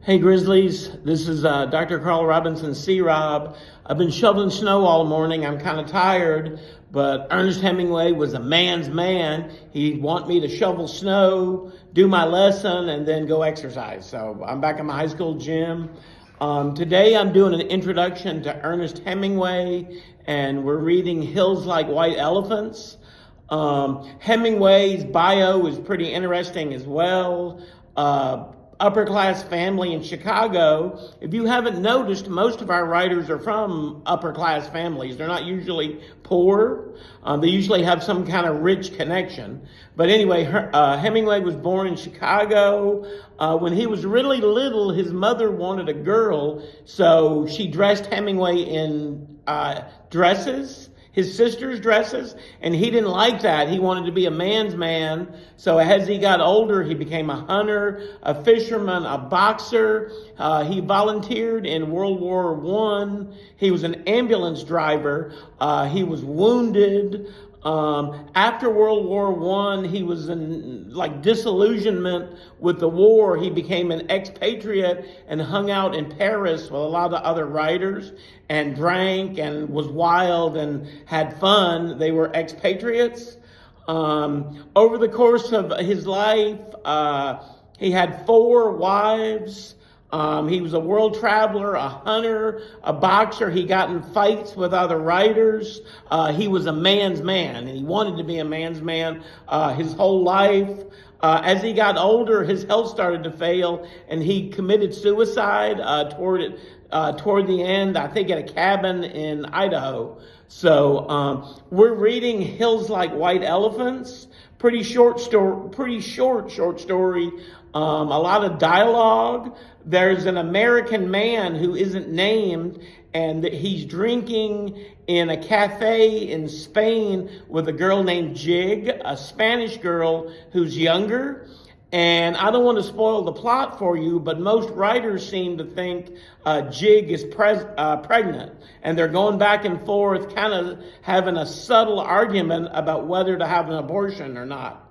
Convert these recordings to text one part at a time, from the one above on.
Hey Grizzlies, this is Dr. Carl Robinson, C-Rob. I've been shoveling snow all morning. I'm kind of tired, but Ernest Hemingway was a man's man. He'd want me to shovel snow, do my lesson, and then go exercise. So I'm back in my high school gym. Today I'm doing an introduction to Ernest Hemingway, and we're reading Hills Like White Elephants. Hemingway's bio is pretty interesting as well. Upper class family in Chicago. If you haven't noticed, most of our writers are from upper class families. They're not usually poor. They usually have some kind of rich connection. But anyway, Hemingway was born in Chicago. When he was really little, his mother wanted a girl, so she dressed Hemingway in dresses, his sister's dresses, and he didn't like that. He wanted to be a man's man. So as he got older, he became a hunter, a fisherman, a boxer. He volunteered in World War I. He was an ambulance driver. He was wounded. After World War I, he was in disillusionment with the war. He became an expatriate and hung out in Paris with a lot of other writers and drank and was wild and had fun. They were expatriates. Over the course of his life, he had 4 wives. He was a world traveler, a hunter, a boxer. He got in fights with other writers. He was a man's man, and he wanted to be a man's man his whole life. As he got older, his health started to fail, and he committed suicide toward the end, I think at a cabin in Idaho. So we're reading Hills Like White Elephants. Pretty short story. A lot of dialogue. There's an American man who isn't named, and he's drinking in a cafe in Spain with a girl named Jig, a Spanish girl who's younger. And I don't want to spoil the plot for you, but most writers seem to think Jig is pregnant. And they're going back and forth, kind of having a subtle argument about whether to have an abortion or not.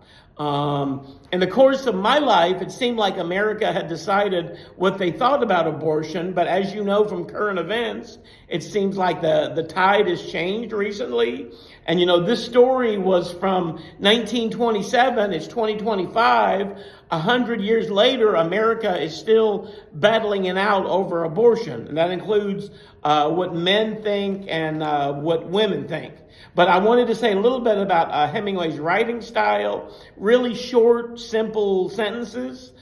In the course of my life, it seemed like America had decided what they thought about abortion, but as you know from current events, it seems like the tide has changed recently. And this story was from 1927, it's 2025. 100 years later, America is still battling it out over abortion. And that includes what men think and what women think. But I wanted to say a little bit about Hemingway's writing style. Really short, simple sentences.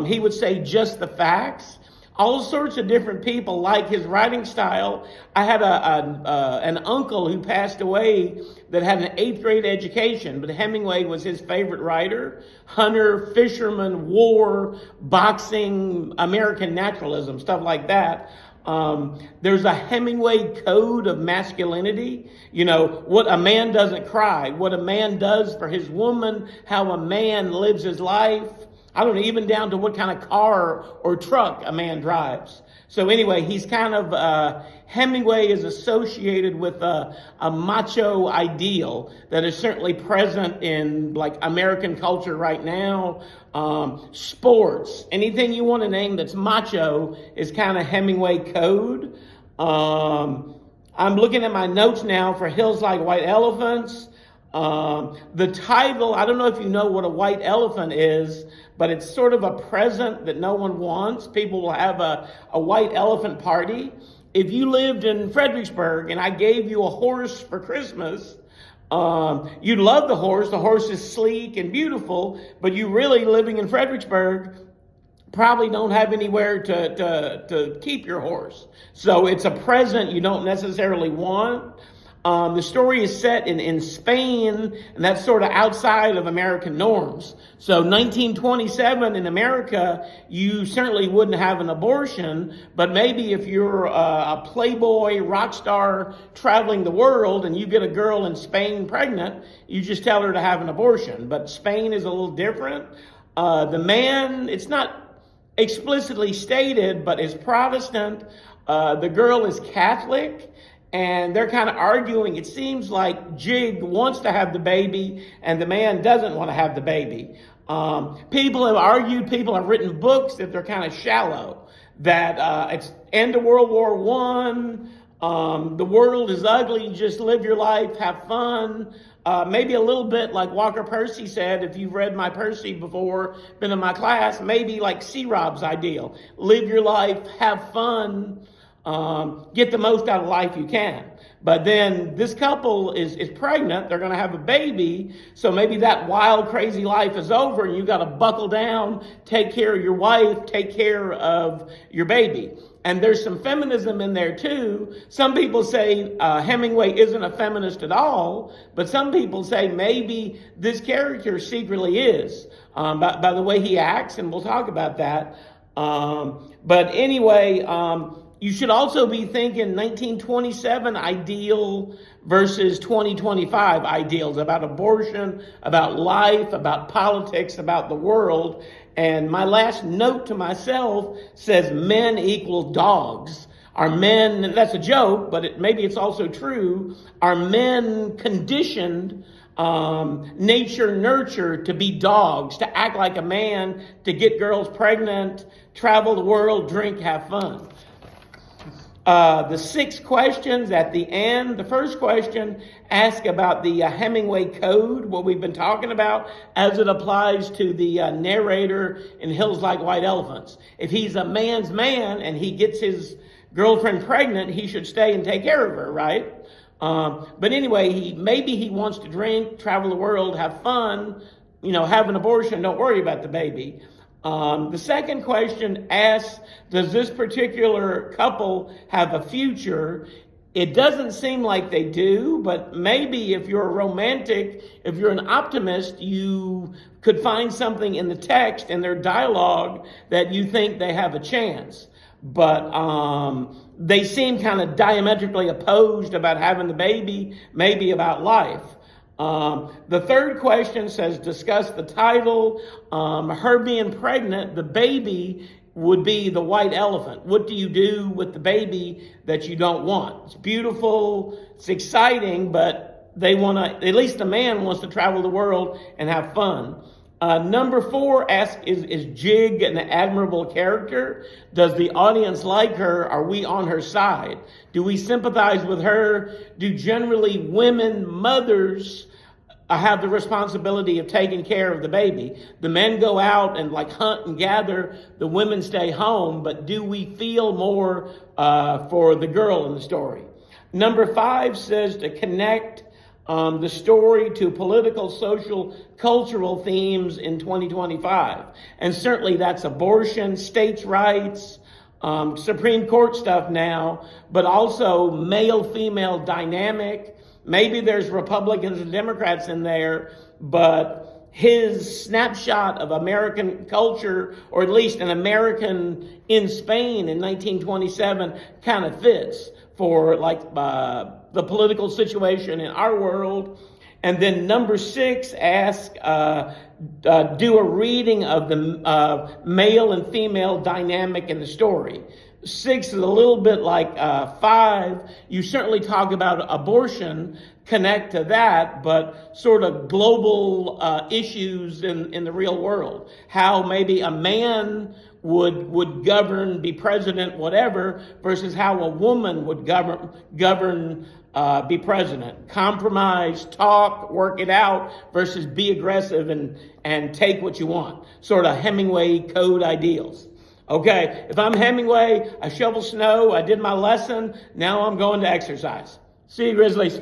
He would say just the facts. All sorts of different people like his writing style. I had an uncle who passed away that had an 8th grade education, but Hemingway was his favorite writer. Hunter, fisherman, war, boxing, American naturalism, stuff like that. There's a Hemingway code of masculinity. What a man doesn't cry, what a man does for his woman, how a man lives his life. I don't know, even down to what kind of car or truck a man drives. So anyway, he's kind of, Hemingway is associated with a macho ideal that is certainly present in American culture right now. Sports, anything you want to name that's macho is kind of Hemingway code. I'm looking at my notes now for Hills Like White Elephants. The title, I don't know if you know what a white elephant is, but it's sort of a present that no one wants. People will have a white elephant party. If you lived in Fredericksburg and I gave you a horse for Christmas, you'd love the horse. The horse is sleek and beautiful, but you really, living in Fredericksburg, probably don't have anywhere to keep your horse. So it's a present you don't necessarily want. The story is set in Spain, and that's sort of outside of American norms. So 1927 in America, you certainly wouldn't have an abortion, but maybe if you're a playboy rock star traveling the world and you get a girl in Spain pregnant, you just tell her to have an abortion. But Spain is a little different. The man, it's not explicitly stated, but is Protestant. The girl is Catholic. And they're kind of arguing. It seems like Jig wants to have the baby and the man doesn't want to have the baby. People have argued, people have written books that they're kind of shallow, that it's end of World War One, the world is ugly, just live your life, have fun. Maybe a little bit like Walker Percy said, if you've read my Percy before, been in my class, maybe like C. Rob's ideal. Live your life, have fun, get the most out of life you can. But then this couple is pregnant, they're going to have a baby, so maybe that wild, crazy life is over and you got to buckle down, take care of your wife, take care of your baby. And there's some feminism in there too. Some people say Hemingway isn't a feminist at all, but some people say maybe this character secretly is, by the way he acts, and we'll talk about that. But anyway, you should also be thinking 1927 ideal versus 2025 ideals about abortion, about life, about politics, about the world. And my last note to myself says men equal dogs. Are men, and that's a joke, but maybe it's also true, are men conditioned, nature nurture to be dogs, to act like a man, to get girls pregnant, travel the world, drink, have fun? The 6 questions at the end. The first question asks about the Hemingway Code, what we've been talking about, as it applies to the narrator in Hills Like White Elephants. If he's a man's man and he gets his girlfriend pregnant, he should stay and take care of her, right? But anyway, maybe he wants to drink, travel the world, have fun, have an abortion, don't worry about the baby. The second question asks, does this particular couple have a future? It doesn't seem like they do, but maybe if you're a romantic, if you're an optimist, you could find something in the text and their dialogue that you think they have a chance. But they seem kind of diametrically opposed about having the baby, maybe about life. The third question says, discuss the title. Her being pregnant, the baby would be the white elephant. What do you do with the baby that you don't want? It's beautiful, it's exciting, but they want to, at least the man wants to travel the world and have fun. Number 4 asks, is Jig an admirable character? Does the audience like her? Are we on her side? Do we sympathize with her? Do generally women, mothers, have the responsibility of taking care of the baby? The men go out and hunt and gather, the women stay home, but do we feel more for the girl in the story? Number 5 says to connect the story to political, social, cultural themes in 2025. And certainly that's abortion, states' rights, Supreme Court stuff now, but also male-female dynamic. Maybe there's Republicans and Democrats in there, but his snapshot of American culture, or at least an American in Spain in 1927, kind of fits for the political situation in our world. And then number 6 asks, do a reading of the male and female dynamic in the story. 6 is a little bit like 5. You certainly talk about abortion, connect to that, but sort of global issues in the real world. How maybe a man would govern, be president, whatever, versus how a woman would govern, be president. Compromise, talk, work it out, versus be aggressive and take what you want. Sort of Hemingway Code ideals. Okay, if I'm Hemingway, I shovel snow, I did my lesson, now I'm going to exercise. See you, Grizzlies.